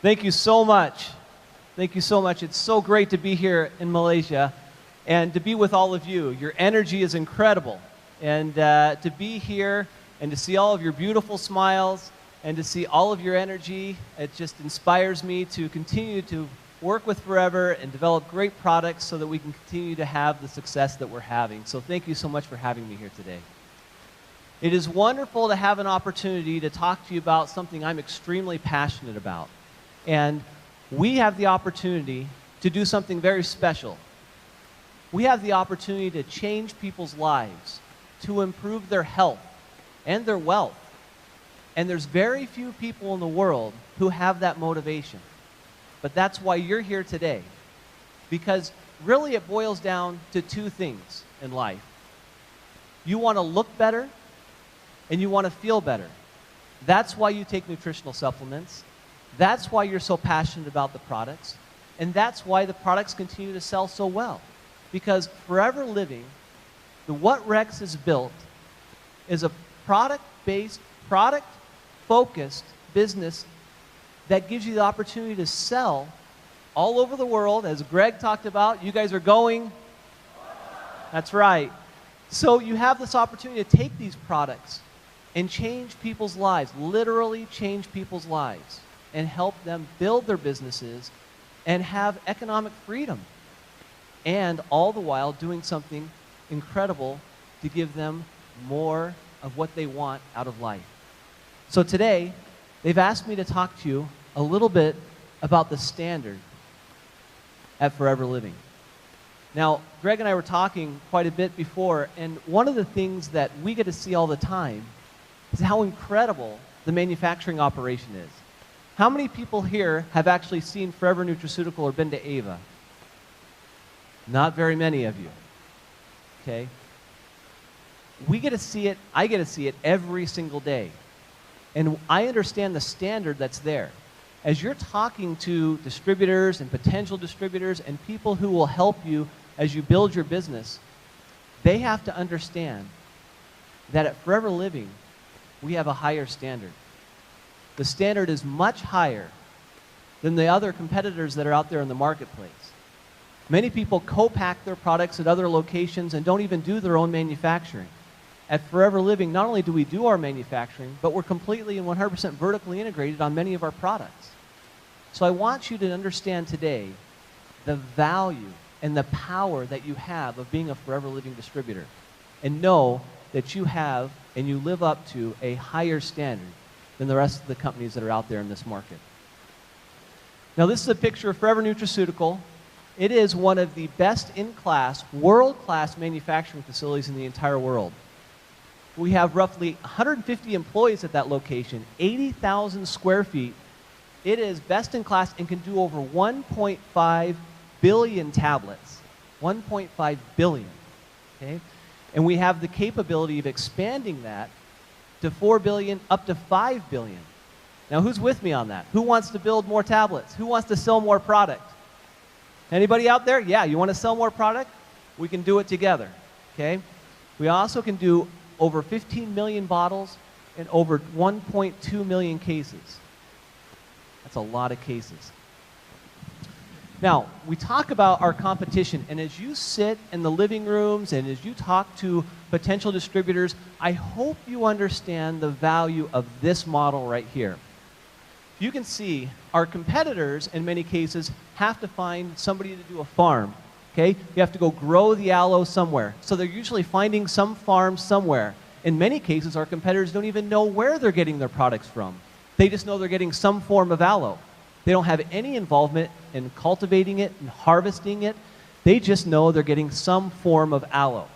Thank you so much. Thank you so much. It's so great to be here in Malaysia and to be with all of you. Your energy is incredible. And to be here and to see all of your beautiful smiles and to see all of your energy, it just inspires me to continue to work with Forever and develop great products so that we can continue to have the success that we're having. So thank you so much for having me here today. It is wonderful to have an opportunity to talk to you about something I'm extremely passionate about. And we have the opportunity to do something very special. We have the opportunity to change people's lives, to improve their health and their wealth. And there's very few people in the world who have that motivation. But that's why you're here today. Because really it boils down to two things in life. You want to look better and you want to feel better. That's why you take nutritional supplements. That's why you're so passionate about the products. And that's why the products continue to sell so well. Because Forever Living, the What Rex has built, is a product-based, product-focused business that gives you the opportunity to sell all over the world. As Greg talked about, you guys are going. That's right. So you have this opportunity to take these products and change people's lives, literally change people's lives, and help them build their businesses and have economic freedom. And all the while doing something incredible to give them more of what they want out of life. So today, they've asked me to talk to you a little bit about the standard at Forever Living. Now, Greg and I were talking quite a bit before, and one of the things that we get to see all the time is how incredible the manufacturing operation is. How many people here have actually seen Forever Nutraceutical or been to Ava? Not very many of you. Okay? We get to see it, I get to see it every single day. And I understand the standard that's there. As you're talking to distributors and potential distributors and people who will help you as you build your business, they have to understand that at Forever Living, we have a higher standard. The standard is much higher than the other competitors that are out there in the marketplace. Many people co-pack their products at other locations and don't even do their own manufacturing. At Forever Living, not only do we do our manufacturing, but we're completely and 100% vertically integrated on many of our products. So I want you to understand today the value and the power that you have of being a Forever Living distributor, and know that you have and you live up to a higher standard than the rest of the companies that are out there in this market. Now, this is a picture of Forever Nutraceutical. It is one of the best-in-class, world-class manufacturing facilities in the entire world. We have roughly 150 employees at that location, 80,000 square feet. It is best-in-class and can do over 1.5 billion tablets. 1.5 billion. Okay? And we have the capability of expanding that to 4 billion, up to 5 billion. Now, who's with me on that? Who wants to build more tablets? Who wants to sell more product? Anybody out there? Yeah, you want to sell more product? We can do it together. Okay? We also can do over 15 million bottles and over 1.2 million cases. That's a lot of cases. Now, we talk about our competition, and as you sit in the living rooms and as you talk to potential distributors, I hope you understand the value of this model right here. You can see our competitors, in many cases, have to find somebody to do a farm. Okay? You have to go grow the aloe somewhere. So they're usually finding some farm somewhere. In many cases, our competitors don't even know where they're getting their products from. They just know they're getting some form of aloe. They don't have any involvement in cultivating it and harvesting it. They just know they're getting some form of aloe.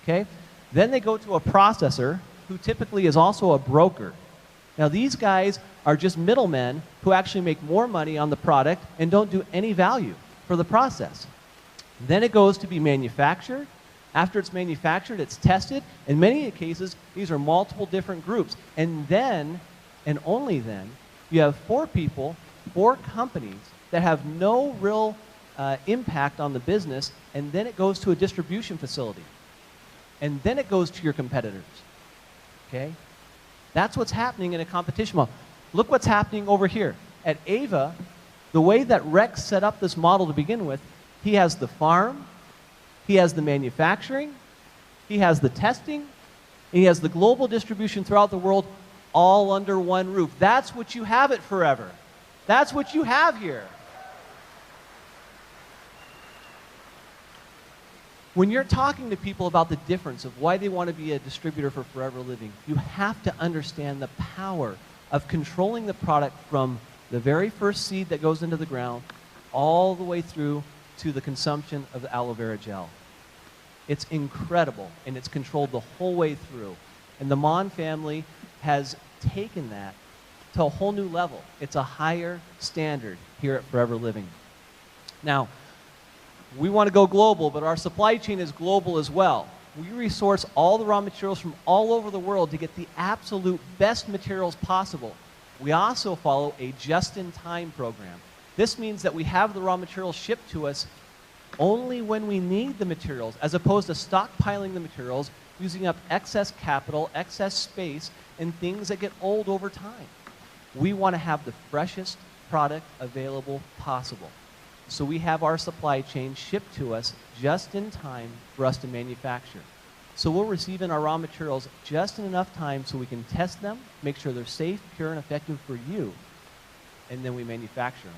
Okay? Then they go to a processor who typically is also a broker. Now, these guys are just middlemen who actually make more money on the product and don't do any value for the process. Then it goes to be manufactured. After it's manufactured, it's tested. In many cases, these are multiple different groups. And then, and only then, you have 4 people, 4 companies that have no real impact on the business, and then it goes to a distribution facility. And then it goes to your competitors. Okay? That's what's happening in a competition model. Look what's happening over here. At Ava, the way that Rex set up this model to begin with, he has the farm, he has the manufacturing, he has the testing, he has the global distribution throughout the world, all under one roof. That's what you have at Forever. That's what you have here. When you're talking to people about the difference of why they want to be a distributor for Forever Living, you have to understand the power of controlling the product from the very first seed that goes into the ground all the way through to the consumption of the aloe vera gel. It's incredible, and it's controlled the whole way through. And the Mon family has taken that to a whole new level. It's a higher standard here at Forever Living. Now, we want to go global, but our supply chain is global as well. We resource all the raw materials from all over the world to get the absolute best materials possible. We also follow a just-in-time program. This means that we have the raw materials shipped to us only when we need the materials, as opposed to stockpiling the materials, using up excess capital, excess space, and things that get old over time. We want to have the freshest product available possible. So we have our supply chain shipped to us just in time for us to manufacture. So we'll receive in our raw materials just in enough time so we can test them, make sure they're safe, pure, and effective for you, and then we manufacture them.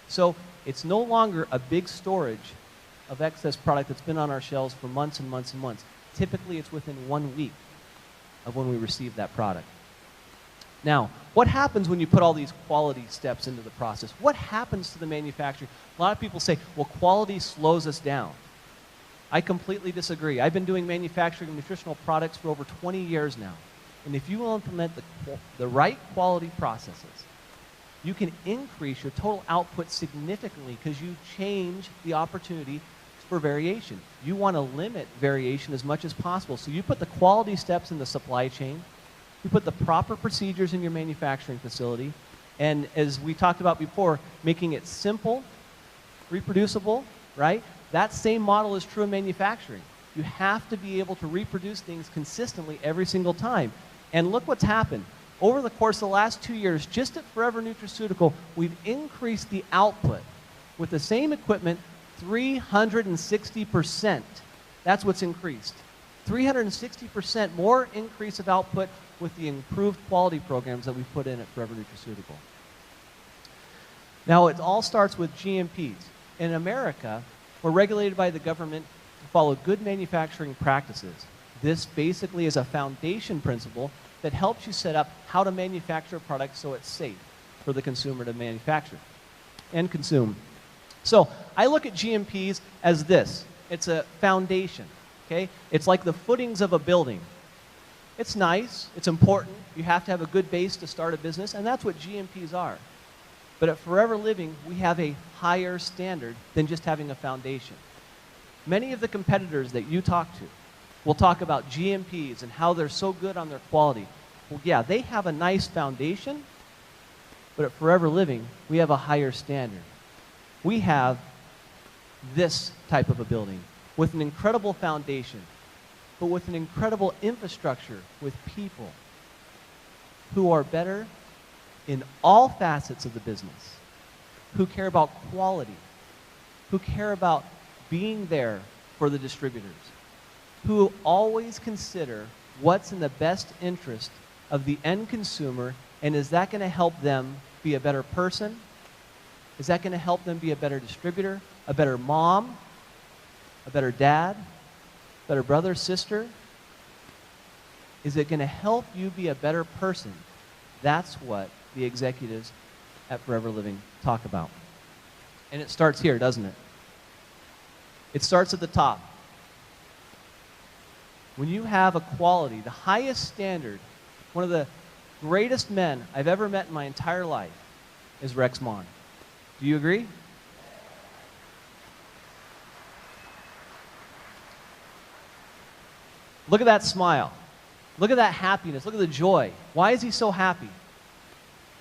So it's no longer a big storage of excess product that's been on our shelves for months and months and months. Typically, it's within 1 week of when we receive that product. Now, what happens when you put all these quality steps into the process? What happens to the manufacturing? A lot of people say, well, quality slows us down. I completely disagree. I've been doing manufacturing of nutritional products for over 20 years now. And if you will implement the right quality processes, you can increase your total output significantly because you change the opportunity for variation. You want to limit variation as much as possible. So you put the quality steps in the supply chain, you put the proper procedures in your manufacturing facility, and as we talked about before, making it simple, reproducible, right? That same model is true in manufacturing. You have to be able to reproduce things consistently every single time. And look what's happened. Over the course of the last 2 years, just at Forever Nutraceutical, we've increased the output with the same equipment 360%. That's what's increased. 360% more increase of output with the improved quality programs that we've put in at Forever Nutraceutical. Now, it all starts with GMPs. In America, we're regulated by the government to follow good manufacturing practices. This basically is a foundation principle that helps you set up how to manufacture a product so it's safe for the consumer to manufacture and consume. So I look at GMPs as this. It's a foundation, okay? It's like the footings of a building. It's nice, it's important, you have to have a good base to start a business, and that's what GMPs are. But at Forever Living, we have a higher standard than just having a foundation. Many of the competitors that you talk to will talk about GMPs and how they're so good on their quality. Well, yeah, they have a nice foundation, but at Forever Living, we have a higher standard. We have this type of a building with an incredible foundation, but with an incredible infrastructure with people who are better in all facets of the business, who care about quality, who care about being there for the distributors, who always consider what's in the best interest of the end consumer, and is that going to help them be a better person? Is that going to help them be a better distributor, a better mom, a better dad, better brother, sister? Is it going to help you be a better person? That's what the executives at Forever Living talk about. And it starts here, doesn't it? It starts at the top. When you have a quality, the highest standard, one of the greatest men I've ever met in my entire life is Rex Mon. Do you agree? Look at that smile. Look at that happiness. Look at the joy. Why is he so happy?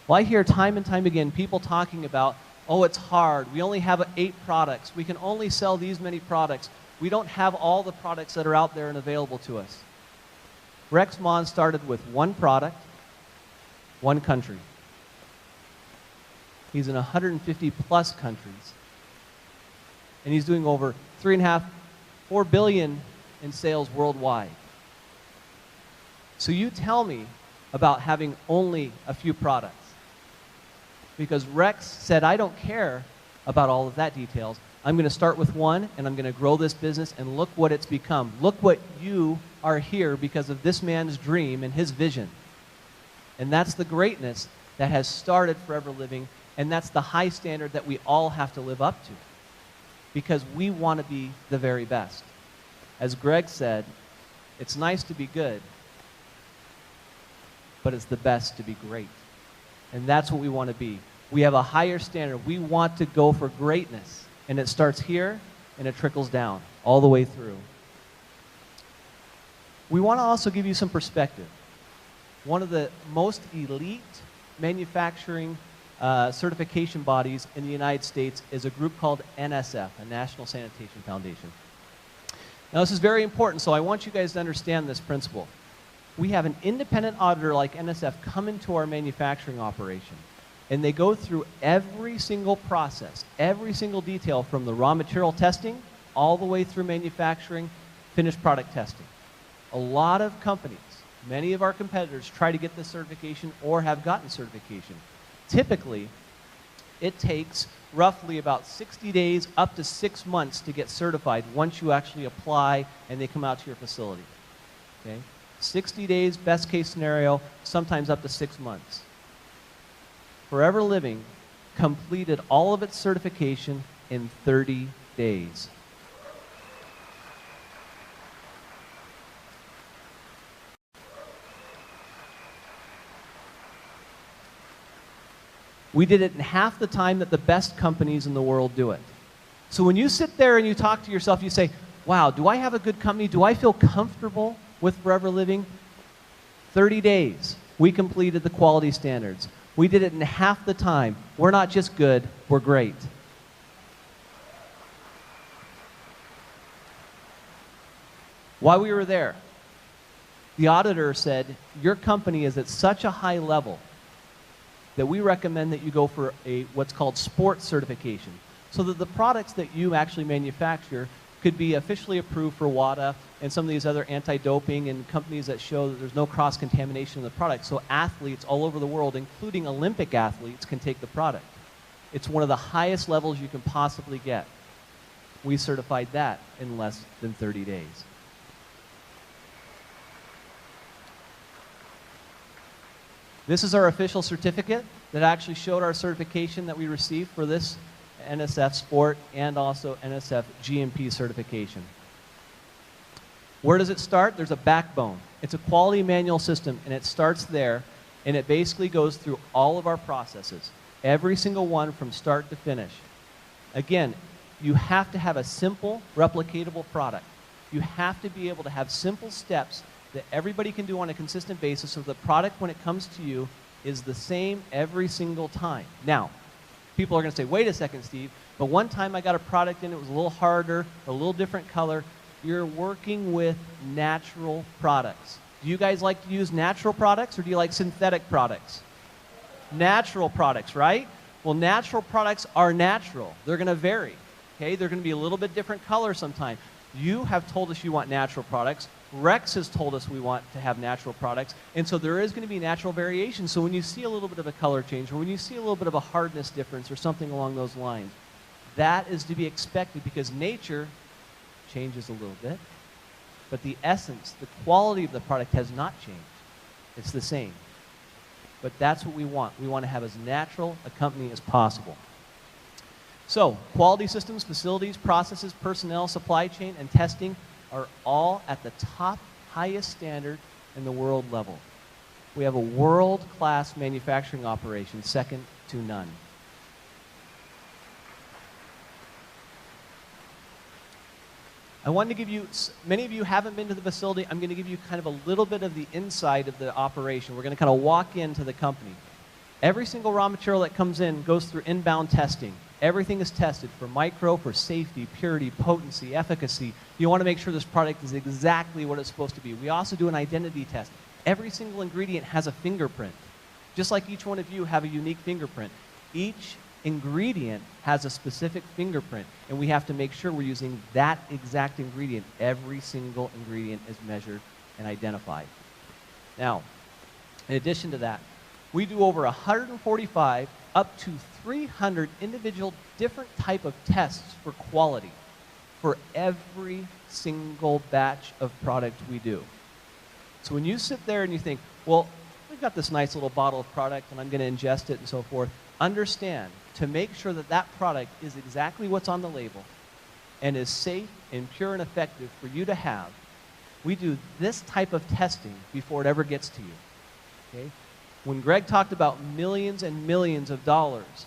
Well, I hear time and time again people talking about, oh, it's hard. We only have 8 products. We can only sell these many products. We don't have all the products that are out there and available to us. Rex Mon started with 1 product, 1 country. He's in 150 plus countries. And he's doing over 3.5, 4 billion in sales worldwide. So you tell me about having only a few products. Because Rex said, I don't care about all of that details. I'm going to start with one, and I'm going to grow this business, and look what it's become. Look what you are here because of this man's dream and his vision. And that's the greatness that has started Forever Living, and that's the high standard that we all have to live up to because we want to be the very best. As Greg said, it's nice to be good, but it's the best to be great. And that's what we want to be. We have a higher standard. We want to go for greatness. And it starts here, and it trickles down all the way through. We want to also give you some perspective. One of the most elite manufacturing certification bodies in the United States is a group called NSF, a National Sanitation Foundation. Now, this is very important, so I want you guys to understand this principle. We have an independent auditor like NSF come into our manufacturing operation, and they go through every single process, every single detail from the raw material testing all the way through manufacturing, finished product testing. A lot of companies, many of our competitors try to get this certification or have gotten certification. Typically, it takes roughly about 60 days up to 6 months to get certified once you actually apply and they come out to your facility. Okay? 60 days, best case scenario, sometimes up to 6 months. Forever Living completed all of its certification in 30 days. We did it in half the time that the best companies in the world do it. So when you sit there and you talk to yourself, you say, wow, do I have a good company? Do I feel comfortable with Forever Living? 30 days, we completed the quality standards. We did it in half the time. We're not just good, we're great. While we were there, the auditor said, your company is at such a high level that we recommend that you go for what's called sport certification, so that the products that you actually manufacture could be officially approved for WADA and some of these other anti-doping and companies that show that there's no cross-contamination in the product. So athletes all over the world, including Olympic athletes, can take the product. It's one of the highest levels you can possibly get. We certified that in less than 30 days. This is our official certificate that actually showed our certification that we received for this NSF Sport and also NSF GMP certification. Where does it start? There's a backbone. It's a quality manual system, and it starts there, and it basically goes through all of our processes, every single one from start to finish. Again, you have to have a simple, replicatable product. You have to be able to have simple steps that everybody can do on a consistent basis so the product, when it comes to you, is the same every single time. Now, people are going to say, wait a second, Steve, but one time I got a product in, it was a little harder, or a little different color. You're working with natural products. Do you guys like to use natural products, or do you like synthetic products? Natural products, right? Well, natural products are natural. They're going to vary. Okay? They're going to be a little bit different color sometimes. You have told us you want natural products. Rex has told us we want to have natural products, and so there is going to be natural variation. So when you see a little bit of a color change, or when you see a little bit of a hardness difference or something along those lines, that is to be expected because nature changes a little bit, but the essence, the quality of the product has not changed. It's the same. But that's what we want. We want to have as natural a company as possible. So quality systems, facilities, processes, personnel, supply chain, and testing are all at the top, highest standard in the world level. We have a world-class manufacturing operation, second to none. I wanted to give you, many of you haven't been to the facility, I'm going to give you kind of a little bit of the inside of the operation. We're going to kind of walk into the company. Every single raw material that comes in goes through inbound testing. Everything is tested for micro, for safety, purity, potency, efficacy. You want to make sure this product is exactly what it's supposed to be. We also do an identity test. Every single ingredient has a fingerprint. Just like each one of you have a unique fingerprint. Each ingredient has a specific fingerprint, and we have to make sure we're using that exact ingredient. Every single ingredient is measured and identified. Now, in addition to that, we do over 145 up to 300 individual different type of tests for quality for every single batch of product we do. So when you sit there and you think, well, we've got this nice little bottle of product and I'm going to ingest it and so forth, understand to make sure that that product is exactly what's on the label and is safe and pure and effective for you to have, we do this type of testing before it ever gets to you. Okay? When Greg talked about millions and millions of dollars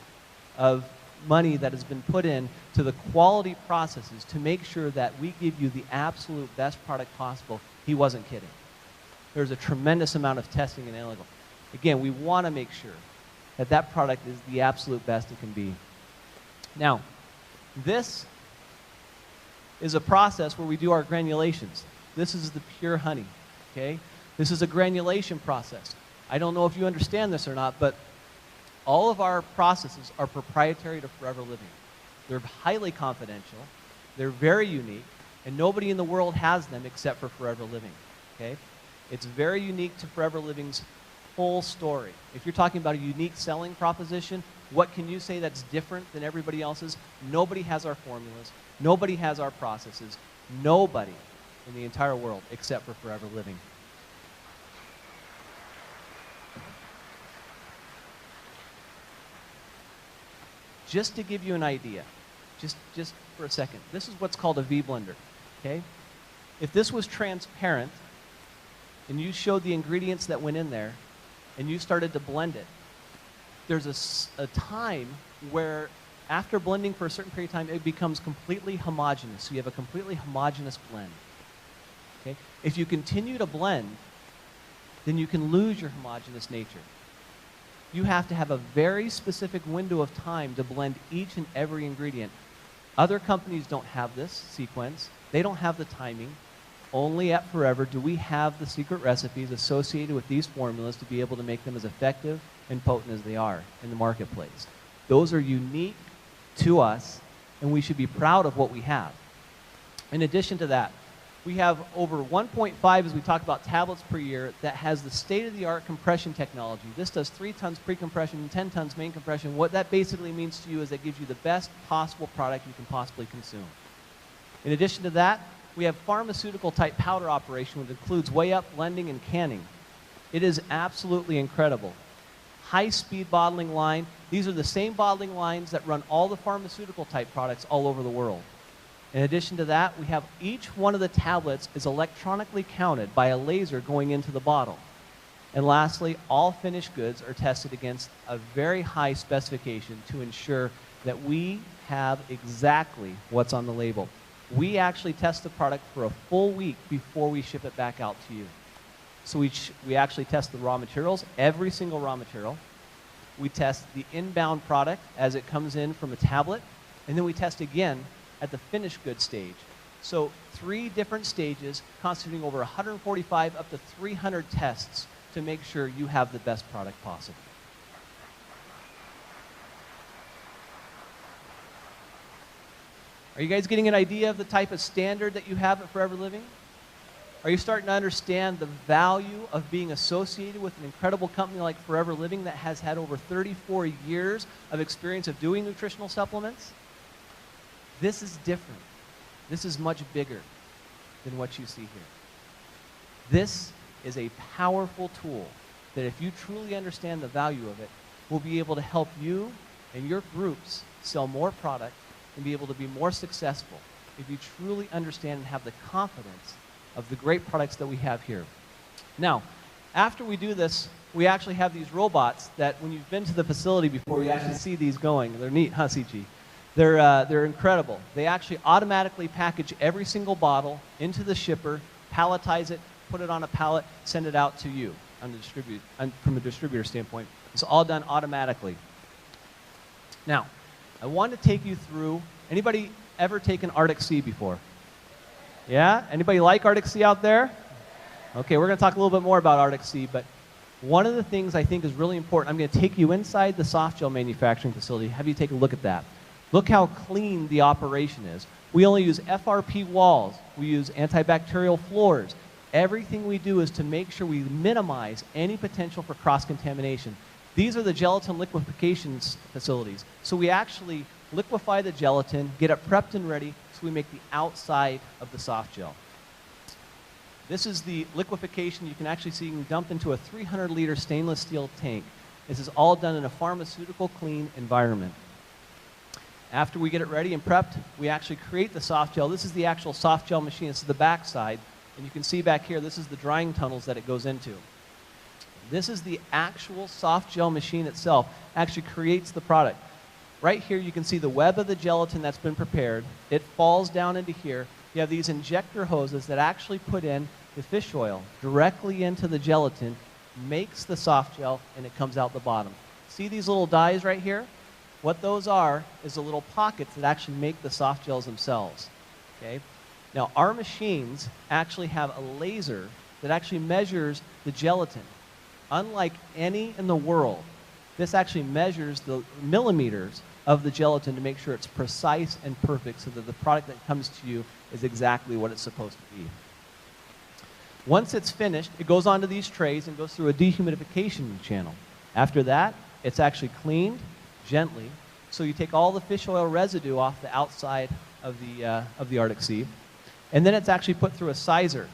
of money that has been put in to the quality processes to make sure that we give you the absolute best product possible, he wasn't kidding. There's a tremendous amount of testing and analytical. Again, we want to make sure that that product is the absolute best it can be. Now, this is a process where we do our granulations. This is the pure honey, okay? This is a granulation process. I don't know if you understand this or not, but all of our processes are proprietary to Forever Living. They're highly confidential, they're very unique, and nobody in the world has them except for Forever Living, okay? It's very unique to Forever Living's whole story. If you're talking about a unique selling proposition, what can you say that's different than everybody else's? Nobody has our formulas, nobody has our processes, nobody in the entire world except for Forever Living. Just to give you an idea, just for a second, this is what's called a V-blender, okay? If this was transparent and you showed the ingredients that went in there and you started to blend it, there's a time where after blending for a certain period of time, it becomes completely homogeneous. So you have a completely homogeneous blend, okay? If you continue to blend, then you can lose your homogeneous nature. You have to have a very specific window of time to blend each and every ingredient. Other companies don't have this sequence. They don't have the timing. Only at Forever do we have the secret recipes associated with these formulas to be able to make them as effective and potent as they are in the marketplace. Those are unique to us, and we should be proud of what we have. In addition to that, we have over 1.5, as we talk about, tablets per year that has the state-of-the-art compression technology. This does 3 tons pre-compression, 10 tons main compression. What that basically means to you is it gives you the best possible product you can possibly consume. In addition to that, we have pharmaceutical-type powder operation, which includes way-up, blending, and canning. It is absolutely incredible. High-speed bottling line. These are the same bottling lines that run all the pharmaceutical-type products all over the world. In addition to that, we have each one of the tablets is electronically counted by a laser going into the bottle. And lastly, all finished goods are tested against a very high specification to ensure that we have exactly what's on the label. We actually test the product for a full week before we ship it back out to you. So we actually test the raw materials, every single raw material. We test the inbound product as it comes in from a tablet, and then we test again at the finished goods stage. So 3 different stages constituting over 145 up to 300 tests to make sure you have the best product possible. Are you guys getting an idea of the type of standard that you have at Forever Living? Are you starting to understand the value of being associated with an incredible company like Forever Living that has had over 34 years of experience of doing nutritional supplements? This is different. This is much bigger than what you see here. This is a powerful tool that if you truly understand the value of it, will be able to help you and your groups sell more product and be able to be more successful if you truly understand and have the confidence of the great products that we have here. Now, after we do this, we actually have these robots that when you've been to the facility before, you actually see these going. They're neat, huh, CG? They're incredible. They actually automatically package every single bottle into the shipper, palletize it, put it on a pallet, send it out to you from a distributor standpoint. It's all done automatically. Now, I want to take you through, anybody ever taken Arctic Sea before? Yeah? Anybody like Arctic Sea out there? Okay, we're going to talk a little bit more about Arctic Sea, but One of the things I think is really important, I'm going to take you inside the soft gel manufacturing facility, have you take a look at that. Look how clean the operation is. We only use FRP walls. We use antibacterial floors. Everything we do is to make sure we minimize any potential for cross-contamination. These are the gelatin liquefaction facilities. So we actually liquefy the gelatin, get it prepped and ready, so we make the outside of the soft gel. This is the liquefaction. You can actually see you can dump into a 300-liter stainless steel tank. This is all done in a pharmaceutical clean environment. After we get it ready and prepped, we actually create the soft gel. This is the actual soft gel machine. This is the back side. And you can see back here, this is the drying tunnels that it goes into. This is the actual soft gel machine itself. Actually creates the product. Right here, you can see the web of the gelatin that's been prepared. It falls down into here. You have these injector hoses that actually put in the fish oil directly into the gelatin, makes the soft gel, and it comes out the bottom. See these little dies right here? What those are is the little pockets that actually make the soft gels themselves. Okay? Now, our machines actually have a laser that actually measures the gelatin. Unlike any in the world, this actually measures the millimeters of the gelatin to make sure it's precise and perfect so that the product that comes to you is exactly what it's supposed to be. Once it's finished, it goes onto these trays and goes through a dehumidification channel. After that, it's actually cleaned gently. So you take all the fish oil residue off the outside of the Arctic Sea, and then it's actually put through a sizer.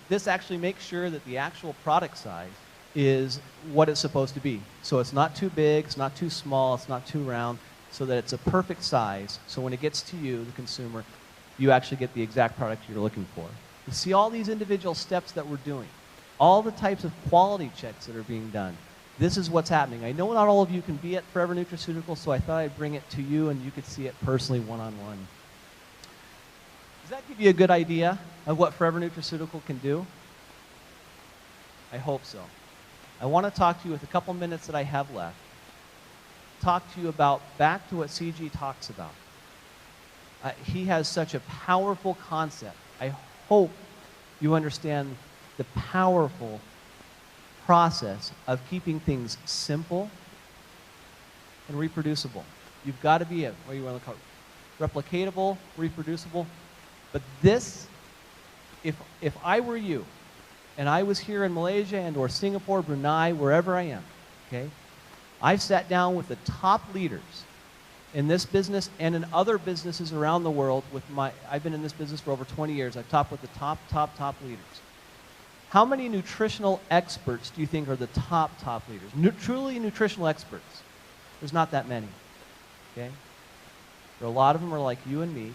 This actually makes sure that the actual product size is what it's supposed to be. So it's not too big, it's not too small, it's not too round, so that it's a perfect size. So when it gets to you, the consumer, you actually get the exact product you're looking for. You see all these individual steps that we're doing, all the types of quality checks that are being done. This is what's happening. I know not all of you can be at Forever Nutraceuticals, so I thought I'd bring it to you and you could see it personally one-on-one. Does that give you a good idea of what Forever Nutraceutical can do? I hope so. I want to talk to you with a couple minutes that I have left. Talk to you about, back to what CG talks about. He has such a powerful concept. I hope you understand the powerful process of keeping things simple and reproducible. You've got to be what you want to call it, replicatable, reproducible. But this, if I were you, and I was here in Malaysia and or Singapore, Brunei, wherever I am, okay, I've sat down with the top leaders in this business and in other businesses around the world with I've been in this business for over 20 years. I've talked with the top leaders. How many nutritional experts do you think are the top leaders? Truly nutritional experts. There's not that many, okay? There are a lot of them are like you and me,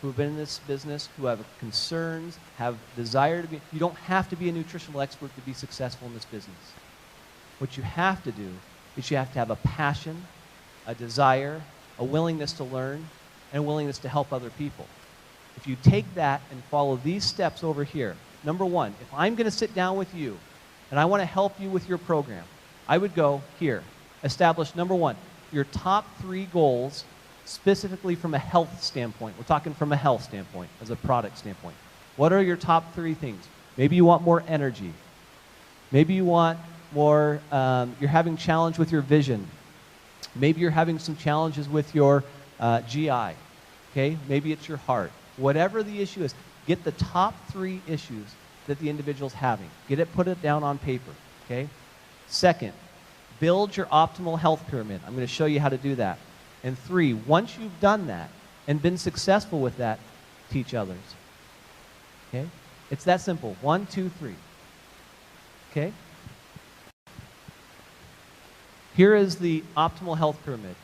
who have been in this business, who have concerns, have desire to be. You don't have to be a nutritional expert to be successful in this business. What you have to do is you have to have a passion, a desire, a willingness to learn, and a willingness to help other people. If you take that and follow these steps over here, number one, if I'm going to sit down with you and I want to help you with your program, I would go here, establish, number one, your top 3 goals specifically from a health standpoint. We're talking from a health standpoint, as a product standpoint. What are your top 3 things? Maybe you want more energy. Maybe you want more, you're having challenge with your vision. Maybe you're having some challenges with your GI. Okay? Maybe it's your heart. Whatever the issue is, get the top 3 issues that the individual's having. Put it down on paper. Okay? Second, build your optimal health pyramid. I'm going to show you how to do that. And 3, once you've done that and been successful with that, teach others. Okay? It's that simple. 1, 2, 3. Okay? Here is the optimal health pyramid.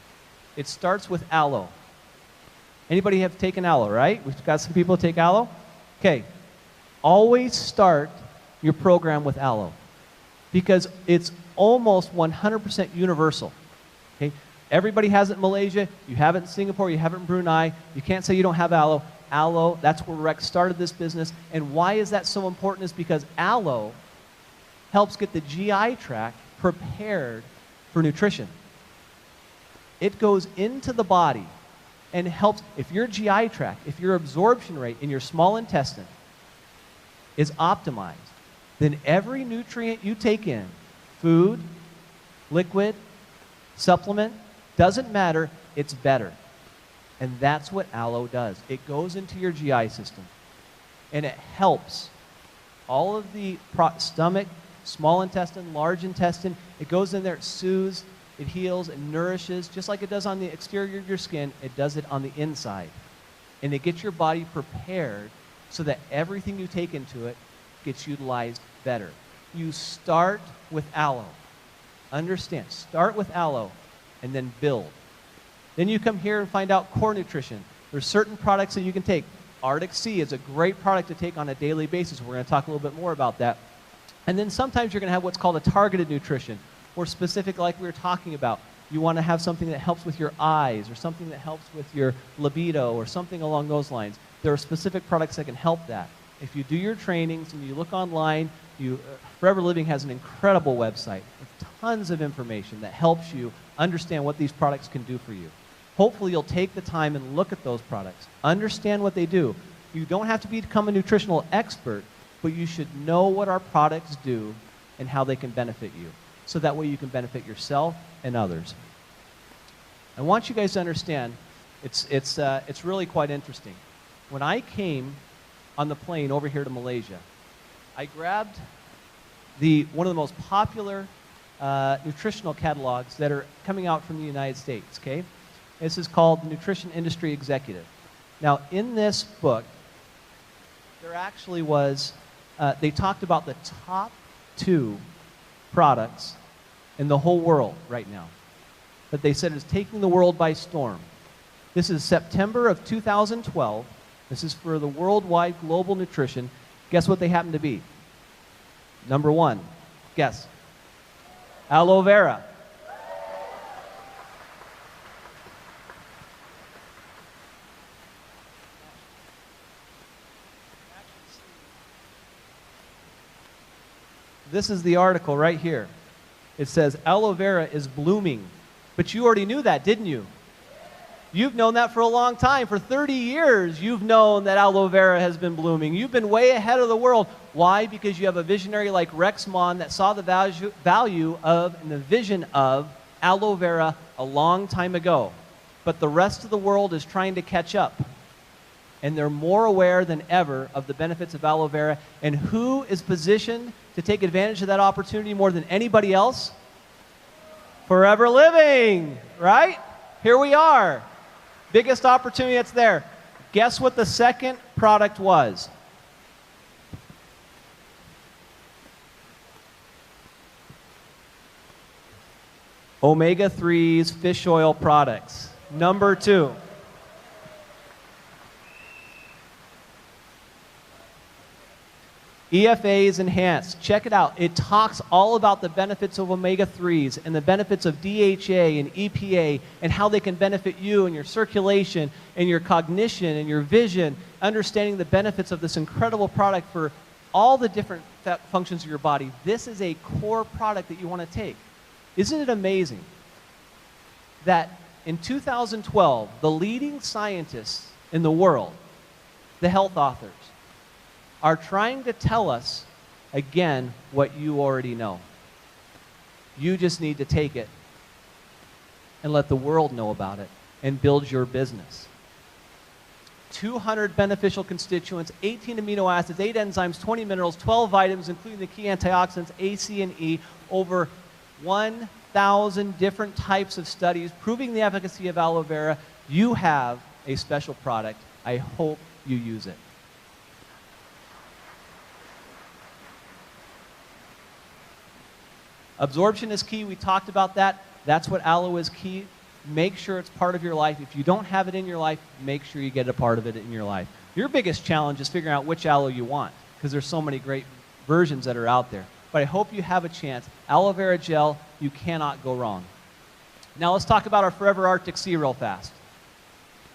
It starts with aloe. Anybody have taken aloe, right? We've got some people take aloe. Okay. Always start your program with aloe because it's almost 100% universal. Okay? Everybody has it in Malaysia. You have it in Singapore. You have it in Brunei. You can't say you don't have aloe. Aloe, that's where Rex started this business. And why is that so important is because aloe helps get the GI tract prepared for nutrition. It goes into the body and helps, if your GI tract, if your absorption rate in your small intestine is optimized, then every nutrient you take in Food, liquid, supplement, doesn't matter, it's better. And that's what aloe does. It goes into your GI system, and it helps all of the stomach, small intestine, large intestine. It goes in there, it soothes, it heals, it nourishes, just like it does on the exterior of your skin, it does it on the inside. And it gets your body prepared so that everything you take into it gets utilized better. You start with aloe. Understand, start with aloe and then build. Then you come here and find out core nutrition. There's certain products that you can take. Arctic Sea is a great product to take on a daily basis. We're going to talk a little bit more about that. And then sometimes you're going to have what's called a targeted nutrition, or specific, like we were talking about. You want to have something that helps with your eyes, or something that helps with your libido, or something along those lines. There are specific products that can help that. If you do your trainings and you look online, Forever Living has an incredible website with tons of information that helps you understand what these products can do for you. Hopefully you'll take the time and look at those products, understand what they do. You don't have to become a nutritional expert, but you should know what our products do and how they can benefit you, so that way you can benefit yourself and others. I want you guys to understand, it's really quite interesting. When I came on the plane over here to Malaysia, I grabbed one of the most popular nutritional catalogs that are coming out from the United States, okay? This is called the Nutrition Industry Executive. Now, in this book, there actually was, they talked about the top 2 products in the whole world right now that they said is taking the world by storm. This is September of 2012. This is for the worldwide global nutrition. Guess what they happen to be? Number 1, guess. Aloe vera. This is the article right here. It says aloe vera is blooming. But you already knew that, didn't you? You've known that for a long time. For 30 years, you've known that aloe vera has been blooming. You've been way ahead of the world. Why? Because you have a visionary like Rex Mon that saw the value of and the vision of aloe vera a long time ago. But the rest of the world is trying to catch up. And they're more aware than ever of the benefits of aloe vera. And who is positioned to take advantage of that opportunity more than anybody else? Forever Living, right? Here we are. Biggest opportunity that's there. Guess what the second product was? Omega-3s fish oil products. Number 2. EFAs Enhanced. Check it out. It talks all about the benefits of omega-3s and the benefits of DHA and EPA and how they can benefit you and your circulation and your cognition and your vision, understanding the benefits of this incredible product for all the different functions of your body. This is a core product that you want to take. Isn't it amazing that in 2012, the leading scientists in the world, the health authors, are trying to tell us, again, what you already know. You just need to take it and let the world know about it and build your business. 200 beneficial constituents, 18 amino acids, 8 enzymes, 20 minerals, 12 vitamins, including the key antioxidants A, C, and E, over 1,000 different types of studies proving the efficacy of aloe vera. You have a special product. I hope you use it. Absorption is key. We talked about that. That's what aloe is key. Make sure it's part of your life. If you don't have it in your life, make sure you get a part of it in your life. Your biggest challenge is figuring out which aloe you want, because there's so many great versions that are out there. But I hope you have a chance. Aloe vera gel, you cannot go wrong. Now let's talk about our Forever Arctic Sea real fast.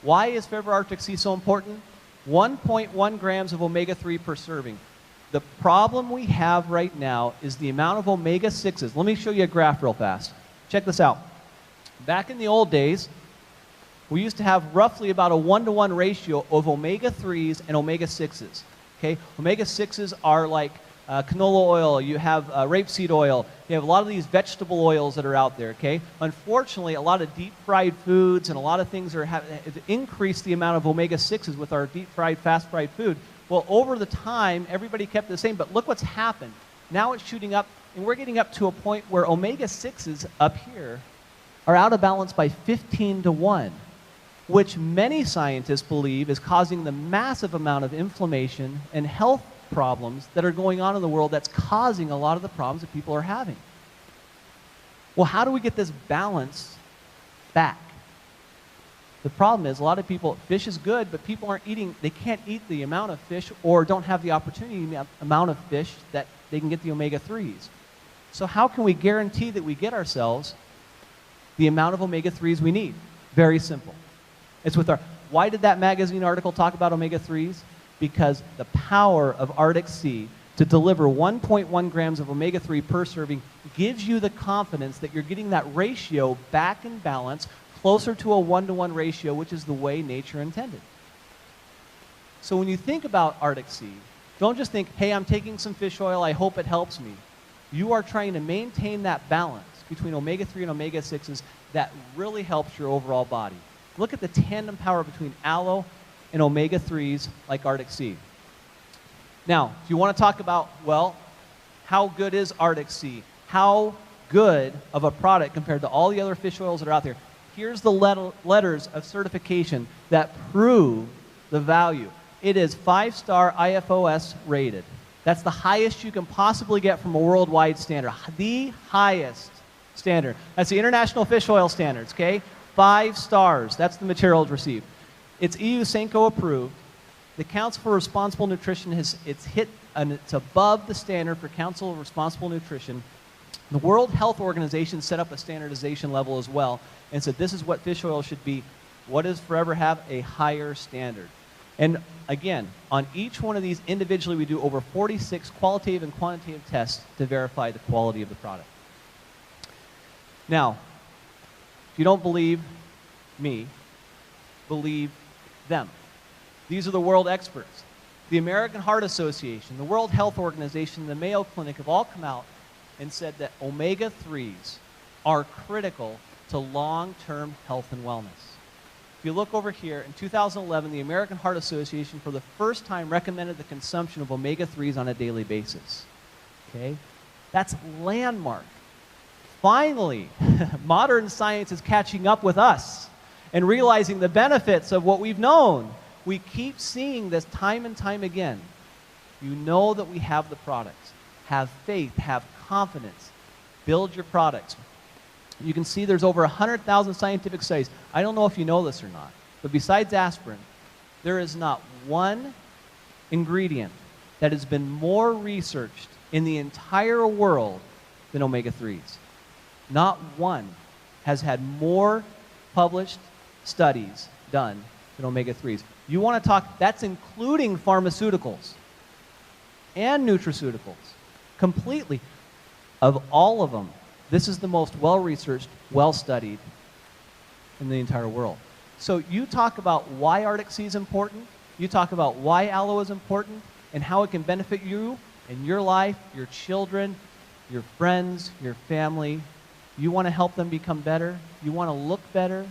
Why is Forever Arctic Sea so important? 1.1 grams of omega-3 per serving. The problem we have right now is the amount of omega-6s. Let me show you a graph real fast. Check this out. Back in the old days, we used to have roughly about a 1-to-1 ratio of omega-3s and omega-6s. Okay? Omega-6s are like canola oil, you have rapeseed oil, you have a lot of these vegetable oils that are out there, okay? Unfortunately, a lot of deep-fried foods and a lot of things are increase the amount of omega-6s with our deep-fried, fast-fried food. Well, over the time, everybody kept it the same, but look what's happened. Now it's shooting up, and we're getting up to a point where omega-6s up here are out of balance by 15 to 1, which many scientists believe is causing the massive amount of inflammation and health problems that are going on in the world that's causing a lot of the problems that people are having. Well, how do we get this balance back? The problem is a lot of people, fish is good, but people aren't eating, they can't eat the amount of fish or don't have the opportunity, the amount of fish that they can get the omega-3s. So how can we guarantee that we get ourselves the amount of omega-3s we need? Very simple. It's with our, why did that magazine article talk about omega-3s? Because the power of Arctic Sea to deliver 1.1 grams of omega-3 per serving gives you the confidence that you're getting that ratio back in balance, closer to a 1-to-1 ratio, which is the way nature intended. So when you think about Arctic Sea, don't just think, hey, I'm taking some fish oil, I hope it helps me. You are trying to maintain that balance between omega-3 and omega-6s that really helps your overall body. Look at the tandem power between aloe and omega-3s like Arctic Sea. Now, if you want to talk about, well, how good is Arctic Sea? How good of a product compared to all the other fish oils that are out there? Here's the letters of certification that prove the value. It is 5-star IFOS rated. That's the highest you can possibly get from a worldwide standard. The highest standard. That's the International Fish Oil Standards, okay? 5 stars. That's the material it's received. It's EU Senko approved. The Council for Responsible Nutrition it's hit and it's above the standard for Council of Responsible Nutrition. The World Health Organization set up a standardization level as well and said this is what fish oil should be. What does Forever have? A higher standard. And again, on each one of these individually, we do over 46 qualitative and quantitative tests to verify the quality of the product. Now, if you don't believe me, believe them. These are the world experts. The American Heart Association, the World Health Organization, the Mayo Clinic have all come out and said that omega-3s are critical to long-term health and wellness. If you look over here, in 2011, the American Heart Association for the first time recommended the consumption of omega-3s on a daily basis. Okay? That's landmark. Finally, modern science is catching up with us and realizing the benefits of what we've known. We keep seeing this time and time again. You know that we have the products. Have faith, have confidence. Build your products. You can see there's over 100,000 scientific studies. I don't know if you know this or not, but besides aspirin, there is not one ingredient that has been more researched in the entire world than omega-3s. Not one has had more published studies done than omega-3s. You want to talk, that's including pharmaceuticals and nutraceuticals, completely. Of all of them, this is the most well-researched, well-studied in the entire world. So you talk about why Arctic Sea is important, you talk about why aloe is important, and how it can benefit you and your life, your children, your friends, your family. You want to help them become better, you want to look better,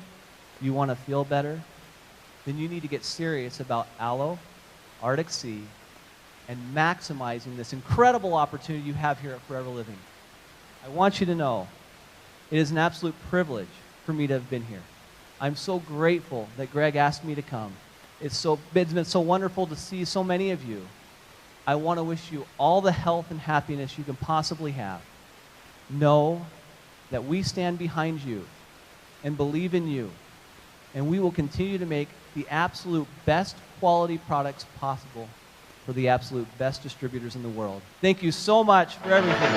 you want to feel better, then you need to get serious about aloe, Arctic Sea, and maximizing this incredible opportunity you have here at Forever Living. I want you to know it is an absolute privilege for me to have been here. I'm so grateful that Greg asked me to come. It's been so wonderful to see so many of you. I want to wish you all the health and happiness you can possibly have. Know that we stand behind you and believe in you, and we will continue to make the absolute best quality products possible for the absolute best distributors in the world. Thank you so much for everything.